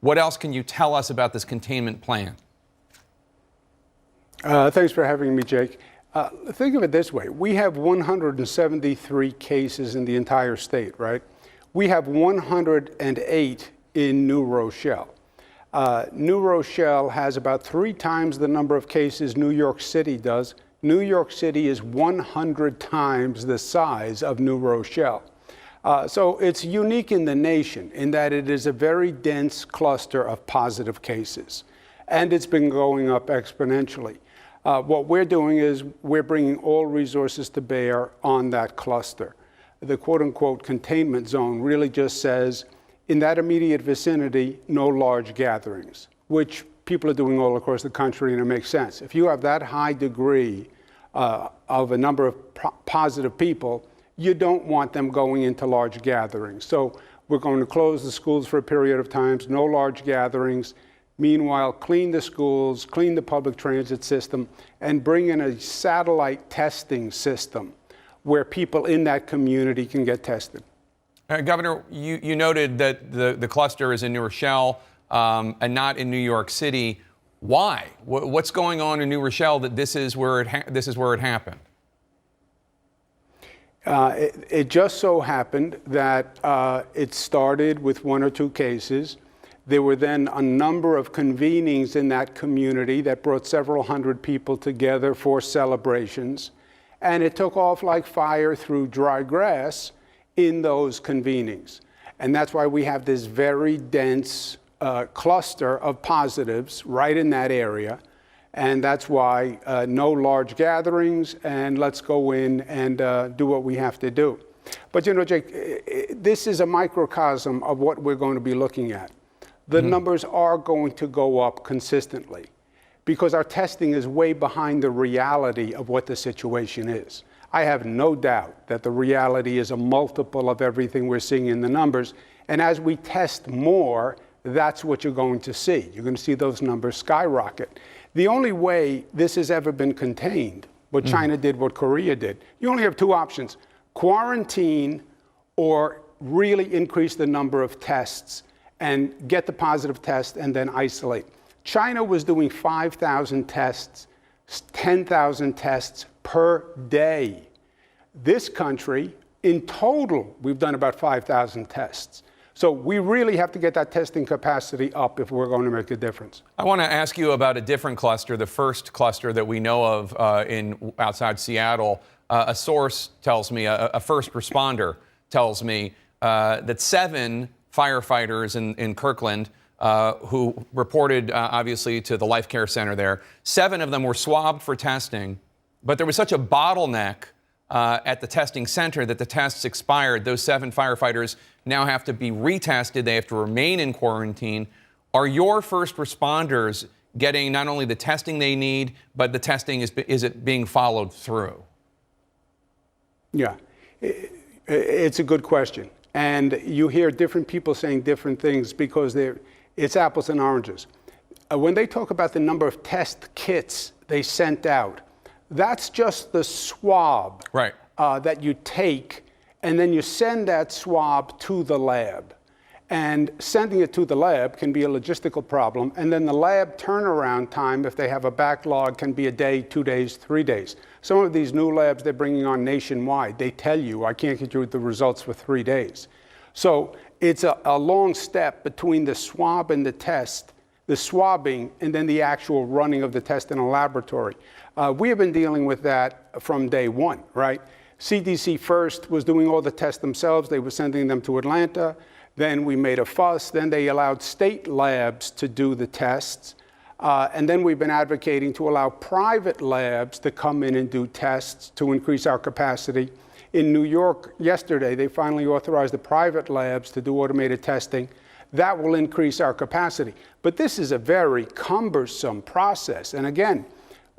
What else can you tell us about this containment plan? Thanks for having me, Jake. Think of it this way. We have 173 cases in the entire state, right? We have 108 in New Rochelle. New Rochelle has about 3 times the number of cases New York City does. New York City is 100 times the size of New Rochelle. So it's unique in the nation in that it is a very dense cluster of positive cases, and it's been going up exponentially. What we're doing is we're bringing all resources to bear on that cluster. The quote-unquote containment zone really just says, in that immediate vicinity, no large gatherings, which people are doing all across the country, and it makes sense. If you have that high degree of a number of positive people, you don't want them going into large gatherings. So we're going to close the schools for a period of time, no large gatherings. Meanwhile, clean the schools, clean the public transit system, and bring in a satellite testing system where people in that community can get tested. Governor, you noted that the cluster is in New Rochelle and not in New York City. Why? What's going on in New Rochelle that this is where it happened? It just so happened that it started with 1 or 2 cases. There were then a number of convenings in that community that brought several hundred people together for celebrations. And it took off like fire through dry grass in those convenings. And that's why we have this very dense cluster of positives right in that area. And that's why no large gatherings, and let's go in and do what we have to do. But you know, Jake, this is a microcosm of what we're going to be looking at. The numbers are going to go up consistently because our testing is way behind the reality of what the situation is. I have no doubt that the reality is a multiple of everything we're seeing in the numbers. And as we test more, that's what you're going to see. You're going to see those numbers skyrocket. The only way this has ever been contained, what China did, what Korea did, you only have 2 options: quarantine or really increase the number of tests and get the positive test and then isolate. China was doing 5,000 tests, 10,000 tests per day. This country, in total, we've done about 5,000 tests. So we really have to get that testing capacity up if we're going to make a difference. I want to ask you about a different cluster, the first cluster that we know of outside Seattle. A source tells me, a first responder tells me that 7 firefighters in Kirkland who reported, obviously, to the Life Care Center there. 7 of them were swabbed for testing, but there was such a bottleneck at the testing center that the tests expired. Those 7 firefighters now have to be retested. They have to remain in quarantine. Are your first responders getting not only the testing they need, but the testing, is it being followed through? Yeah, it's a good question. And you hear different people saying different things because it's apples and oranges. When they talk about the number of test kits they sent out, that's just the swab that you take, and then you send that swab to the lab. And sending it to the lab can be a logistical problem. And then the lab turnaround time, if they have a backlog, can be a day, 2 days, 3 days. Some of these new labs they're bringing on nationwide, they tell you, I can't get you the results for 3 days. So it's a long step between the swab and the test, the swabbing, and then the actual running of the test in a laboratory. We have been dealing with that from day one, right? CDC first was doing all the tests themselves. They were sending them to Atlanta. Then we made a fuss. Then they allowed state labs to do the tests. And then we've been advocating to allow private labs to come in and do tests to increase our capacity. In New York yesterday, they finally authorized the private labs to do automated testing. That will increase our capacity. But this is a very cumbersome process. And again,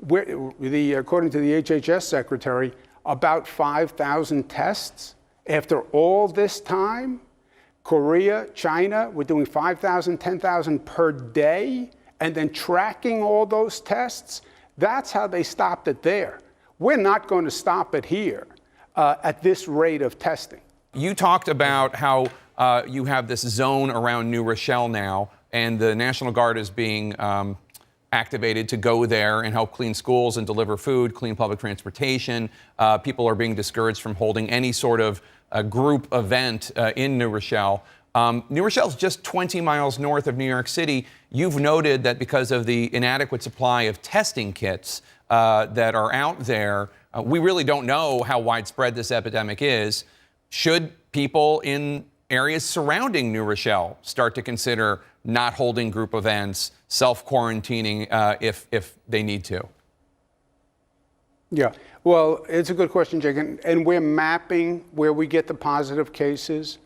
according to the HHS secretary, about 5,000 tests after all this time. Korea, China, we're doing 5,000, 10,000 per day, and then tracking all those tests. That's how they stopped it there. We're not going to stop it here at this rate of testing. You talked about how you have this zone around New Rochelle now and the National Guard is being activated to go there and help clean schools and deliver food, clean public transportation. People are being discouraged from holding any sort of group event in New Rochelle. New Rochelle is just 20 miles north of New York City. You've noted that because of the inadequate supply of testing kits that are out there, we really don't know how widespread this epidemic is. Should people in areas surrounding New Rochelle start to consider not holding group events, self-quarantining if they need to? Yeah, well, it's a good question, Jake. And we're mapping where we get the positive cases.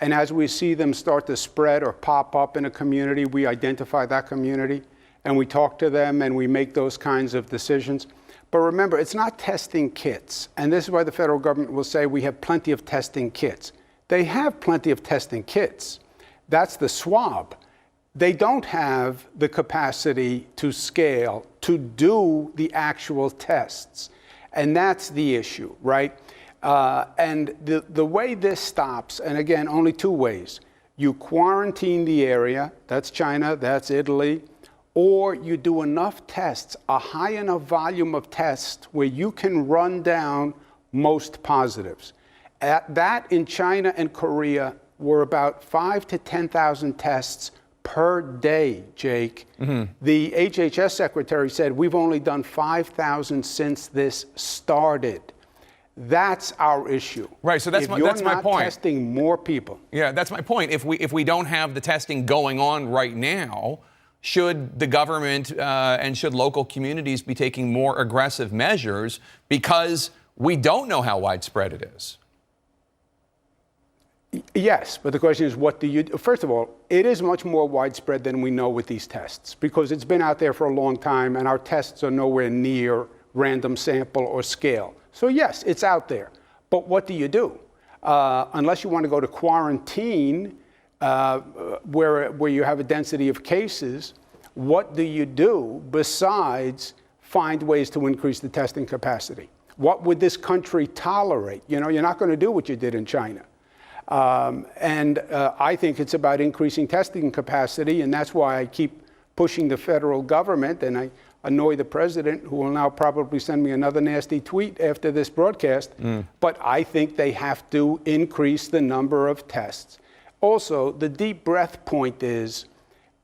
And as we see them start to spread or pop up in a community, we identify that community and we talk to them and we make those kinds of decisions. But remember, it's not testing kits. And this is why the federal government will say we have plenty of testing kits. They have plenty of testing kits. That's the swab. They don't have the capacity to scale to do the actual tests. And that's the issue, right? And the way this stops, and again, only two ways. You quarantine the area, that's China, that's Italy, or you do enough tests, a high enough volume of tests where you can run down most positives. At that in China and Korea were about 5,000 to 10,000 tests per day, Jake. Mm-hmm. The HHS secretary said, we've only done 5,000 since this started. That's our issue. Right, so that's my point. If you're not testing more people. Yeah, that's my point. If we don't have the testing going on right now, should the government and should local communities be taking more aggressive measures because we don't know how widespread it is? Yes, but the question is, what do you do? First of all, it is much more widespread than we know with these tests because it's been out there for a long time and our tests are nowhere near random sample or scale. So yes, it's out there. But what do you do? Unless you want to go to quarantine where you have a density of cases, what do you do besides find ways to increase the testing capacity? What would this country tolerate? You know, you're not going to do what you did in China. I think it's about increasing testing capacity, and that's why I keep pushing the federal government, and I annoy the president, who will now probably send me another nasty tweet after this broadcast. But I think they have to increase the number of tests. Also, the deep breath point is,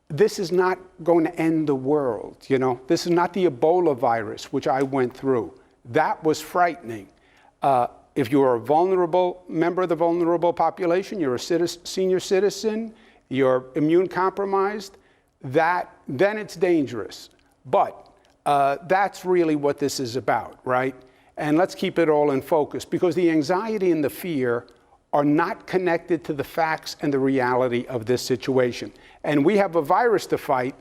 this is not going to end the world. You know, this is not the Ebola virus, which I went through. That was frightening. If you're a vulnerable member of the vulnerable population, you're a senior citizen, you're immune compromised, then it's dangerous. But that's really what this is about, right? And let's keep it all in focus, because the anxiety and the fear are not connected to the facts and the reality of this situation. And we have a virus to fight.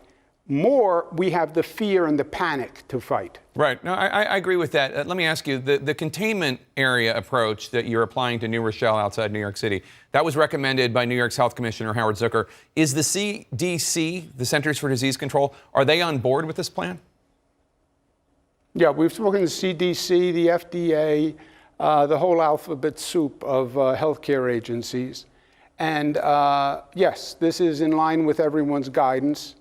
More, we have the fear and the panic to fight. Right. No, I agree with that. Let me ask you, the containment area approach that you're applying to New Rochelle outside New York City, that was recommended by New York's Health Commissioner Howard Zucker. Is the CDC, the Centers for Disease Control, are they on board with this plan? Yeah, we've spoken to CDC, the FDA, the whole alphabet soup of healthcare agencies. And yes, this is in line with everyone's guidance.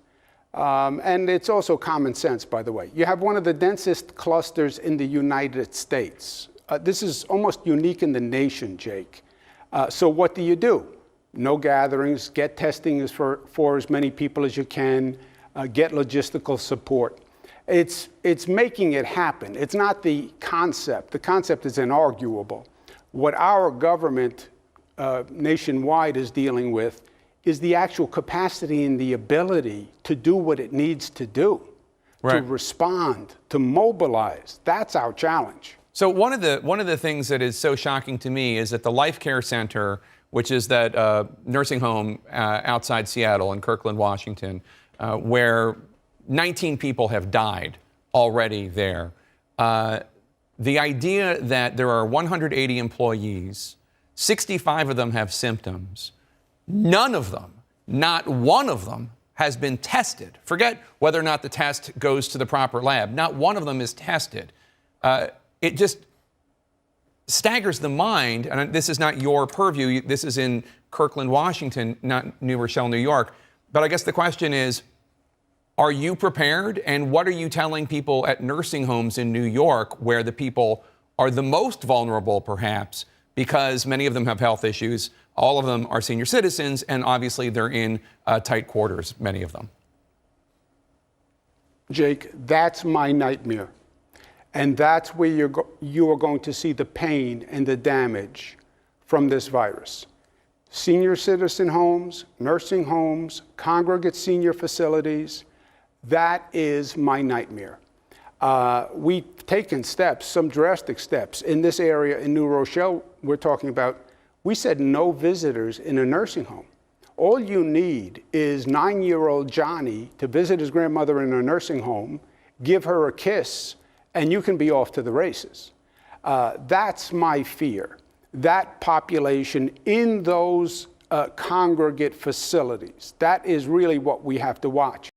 And it's also common sense, by the way. You have one of the densest clusters in the United States. This is almost unique in the nation, Jake. So what do? No gatherings, get testing for as many people as you can, get logistical support. It's making it happen. It's not the concept. The concept is inarguable. What our government nationwide is dealing with is the actual capacity and the ability to do what it needs to do, right, to respond, to mobilize. That's our challenge. So one of the things that is so shocking to me is that the Life Care Center, which is that nursing home outside Seattle in Kirkland, Washington, where 19 people have died already there. The idea that there are 180 employees, 65 of them have symptoms, none of them, not one of them, has been tested. Forget whether or not the test goes to the proper lab. Not one of them is tested. It just staggers the mind, and this is not your purview, this is in Kirkland, Washington, not New Rochelle, New York. But I guess the question is, are you prepared? And what are you telling people at nursing homes in New York, where the people are the most vulnerable, perhaps, because many of them have health issues? All of them are senior citizens, and obviously they're in tight quarters, many of them. Jake, that's my nightmare. And that's where you are going to see the pain and the damage from this virus. Senior citizen homes, nursing homes, congregate senior facilities, that is my nightmare. We've taken steps, some drastic steps. In this area in New Rochelle, we're talking about, we said no visitors in a nursing home. All you need is 9-year-old Johnny to visit his grandmother in a nursing home, give her a kiss, and you can be off to the races. That's my fear. That population in those congregate facilities, that is really what we have to watch.